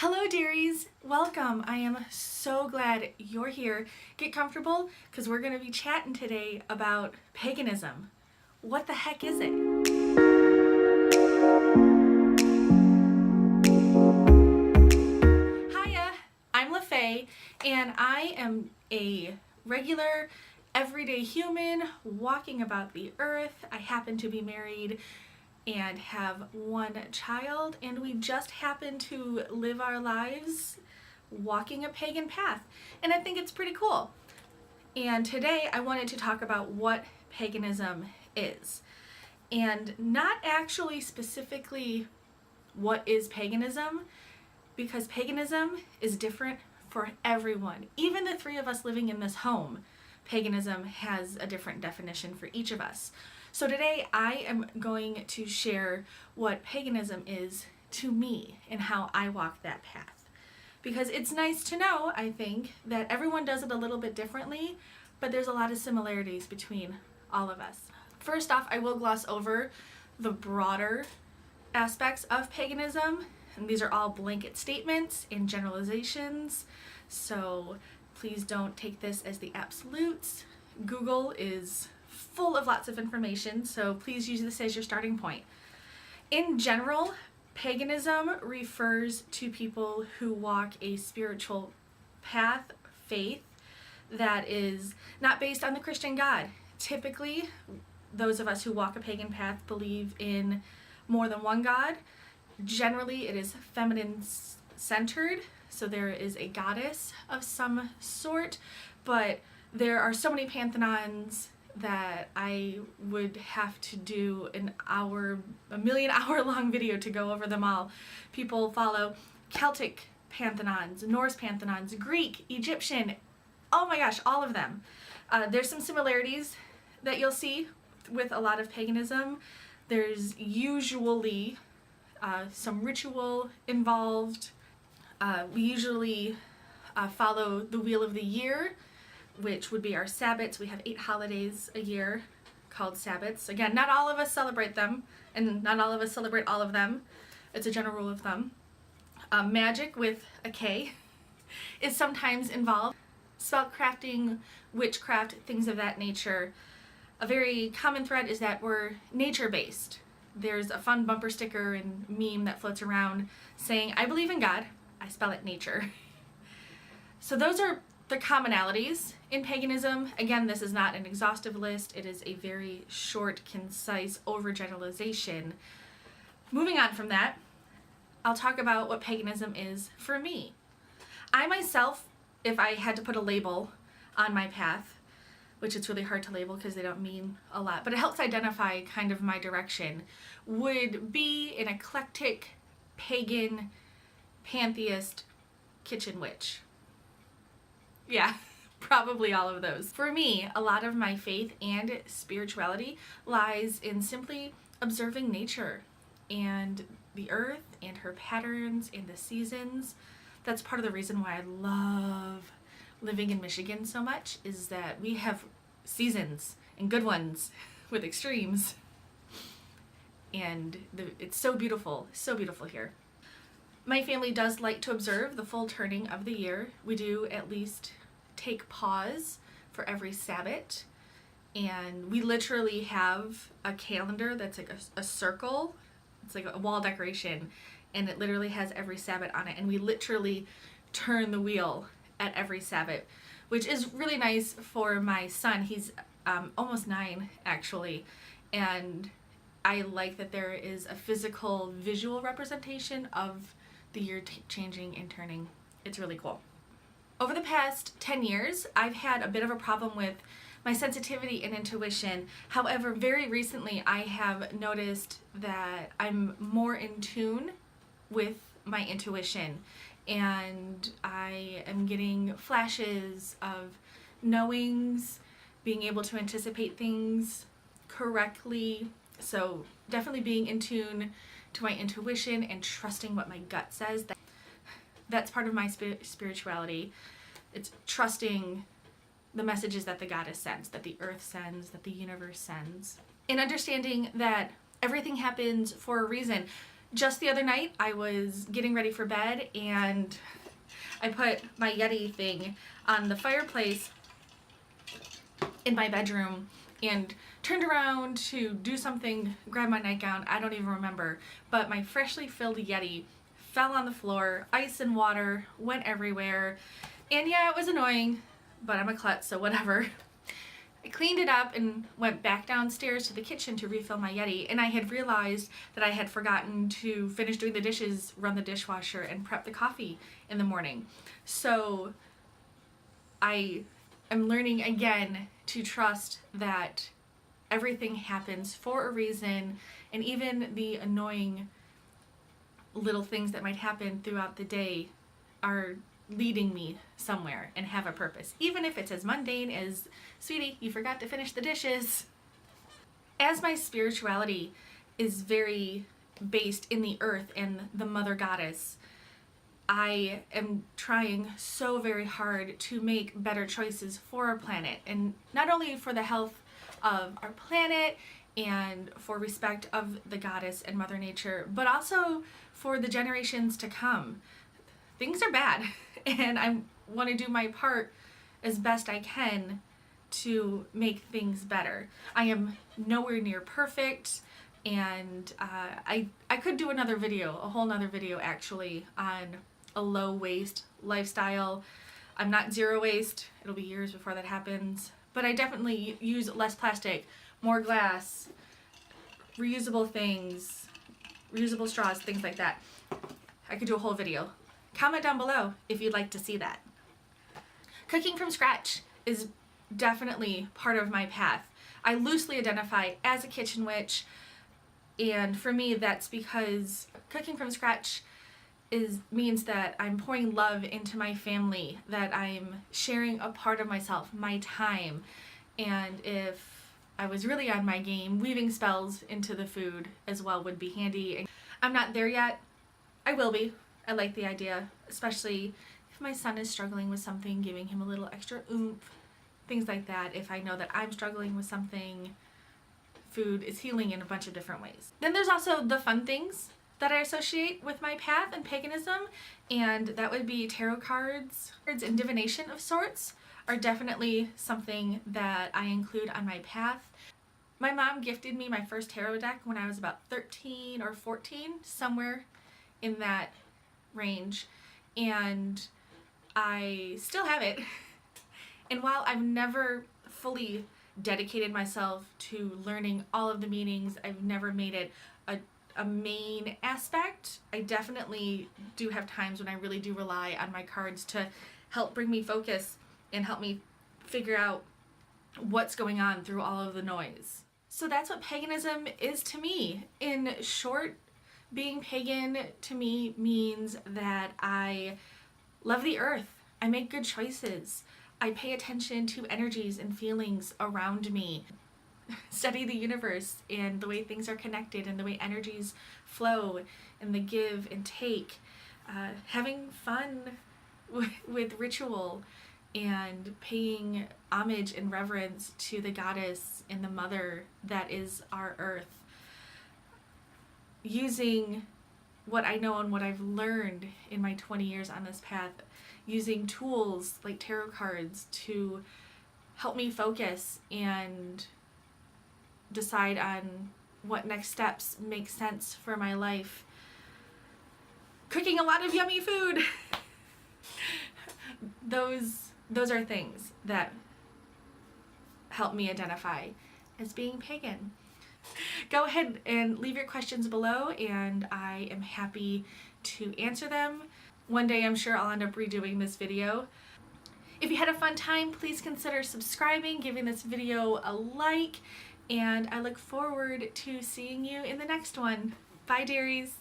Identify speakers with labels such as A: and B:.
A: Hello dearies, welcome. I am so glad you're here. Get comfortable because we're going to be chatting today about paganism. What the heck is it? Hiya, I'm LaFaye and I am a regular everyday human walking about the earth. I happen to be married and have one child, and we just happen to live our lives walking a pagan path, and I think it's pretty cool. And today I wanted to talk about what paganism is, and not actually specifically what is paganism, because paganism is different for everyone. Even the three of us living in this home, paganism has a different definition for each of us. So today I am going to share what paganism is to me and how I walk that path. Because it's nice to know, I think, that everyone does it a little bit differently, but there's a lot of similarities between all of us. First off, I will gloss over the broader aspects of paganism, and these are all blanket statements and generalizations, so please don't take this as the absolutes. Google is full of lots of information, so please use this as your starting point. In general, paganism refers to people who walk a spiritual path, faith, that is not based on the Christian God. Typically, those of us who walk a pagan path believe in more than one God. Generally, it is feminine-centered, so there is a goddess of some sort, but there are so many pantheons that I would have to do a million hour long video to go over them all. People follow Celtic pantheons, Norse pantheons, Greek, Egyptian, oh my gosh, all of them. There's some similarities that you'll see with a lot of paganism. There's usually some ritual involved. We usually follow the wheel of the year, which would be our Sabbats. We have 8 holidays a year called Sabbats. Again, not all of us celebrate them, and not all of us celebrate all of them. It's a general rule of thumb. Magic with a K is sometimes involved. Spellcrafting, witchcraft, things of that nature. A very common thread is that we're nature-based. There's a fun bumper sticker and meme that floats around saying, "I believe in God, I spell it nature." So those are the commonalities in paganism. Again, this is not an exhaustive list. It is a very short, concise overgeneralization. Moving on from that, I'll talk about what paganism is for me. I myself, if I had to put a label on my path, which it's really hard to label because they don't mean a lot, but it helps identify kind of my direction, would be an eclectic, pagan, pantheist, kitchen witch. Yeah, probably all of those. For me, a lot of my faith and spirituality lies in simply observing nature and the earth and her patterns and the seasons. That's part of the reason why I love living in Michigan so much, is that we have seasons and good ones with extremes. And it's so beautiful here. My family does like to observe the full turning of the year. We do at least take pause for every Sabbat, and we literally have a calendar that's like a circle. It's like a wall decoration, and it literally has every Sabbat on it, and we literally turn the wheel at every Sabbat, which is really nice for my son. He's almost 9 actually, and I like that there is a physical visual representation of the year changing and turning. It's really cool. Over the past 10 years, I've had a bit of a problem with my sensitivity and intuition. However, very recently I have noticed that I'm more in tune with my intuition, and I am getting flashes of knowings, being able to anticipate things correctly. So definitely being in tune to my intuition and trusting what my gut says. That's part of my spirituality. It's trusting the messages that the goddess sends, that the earth sends, that the universe sends. And understanding that everything happens for a reason. Just the other night, I was getting ready for bed and I put my Yeti thing on the fireplace in my bedroom and turned around to do something, grab my nightgown, I don't even remember, but my freshly filled Yeti fell on the floor, ice and water went everywhere, and yeah, it was annoying, but I'm a klutz, so whatever. I cleaned it up and went back downstairs to the kitchen to refill my Yeti, and I had realized that I had forgotten to finish doing the dishes, run the dishwasher, and prep the coffee in the morning. So I am learning again to trust that everything happens for a reason, and even the annoying little things that might happen throughout the day are leading me somewhere and have a purpose, even if it's as mundane as, sweetie, you forgot to finish the dishes. As my spirituality is very based in the earth and the mother goddess, I am trying so very hard to make better choices for our planet, and not only for the health of our planet and for respect of the goddess and Mother Nature, but also for the generations to come. Things are bad, and I want to do my part as best I can to make things better. I am nowhere near perfect, and I could do another video, a whole nother video actually, on a low waste lifestyle. I'm not zero waste, it'll be years before that happens, but I definitely use less plastic, more glass, reusable things, reusable straws, things like that. I could do a whole video. Comment down below if you'd like to see that. Cooking from scratch is definitely part of my path. I loosely identify as a kitchen witch, and for me that's because cooking from scratch means that I'm pouring love into my family, that I'm sharing a part of myself, my time, and if I was really on my game, weaving spells into the food as well would be handy. I'm not there yet. I will be. I like the idea, especially if my son is struggling with something, giving him a little extra oomph, things like that. If I know that I'm struggling with something, food is healing in a bunch of different ways. Then there's also the fun things that I associate with my path and paganism, and that would be tarot cards. Cards and divination of sorts are definitely something that I include on my path. My mom gifted me my first tarot deck when I was about 13 or 14, somewhere in that range, and I still have it. And while I've never fully dedicated myself to learning all of the meanings, I've never made it a main aspect, I definitely do have times when I really do rely on my cards to help bring me focus and help me figure out what's going on through all of the noise. So that's what paganism is to me. In short, being pagan to me means that I love the earth, I make good choices, I pay attention to energies and feelings around me, study the universe and the way things are connected and the way energies flow and the give and take, having fun with ritual and paying homage and reverence to the goddess and the mother that is our earth. Using what I know and what I've learned in my 20 years on this path, using tools like tarot cards to help me focus and decide on what next steps make sense for my life. Cooking a lot of yummy food. Those are things that help me identify as being pagan. Go ahead and leave your questions below, and I am happy to answer them. One day I'm sure I'll end up redoing this video. If you had a fun time, please consider subscribing, giving this video a like, and I look forward to seeing you in the next one. Bye, dearies.